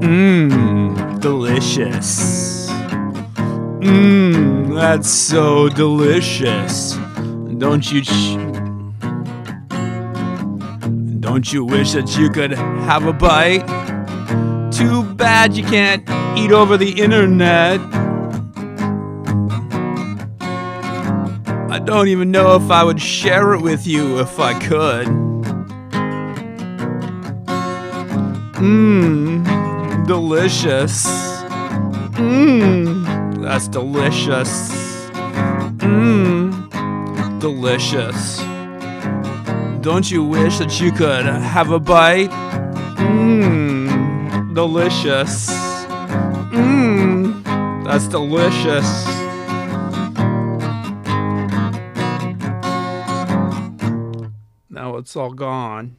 Mmm, delicious. Mmm, that's so delicious. Don't you wish that you could have a bite? Too bad you can't eat over the internet. I don't even know if I would share it with you if I could. Mmm, delicious. Mmm, that's delicious. Mmm, delicious. Don't you wish that you could have a bite? Mmm, delicious. Mmm, that's delicious. Now it's all gone.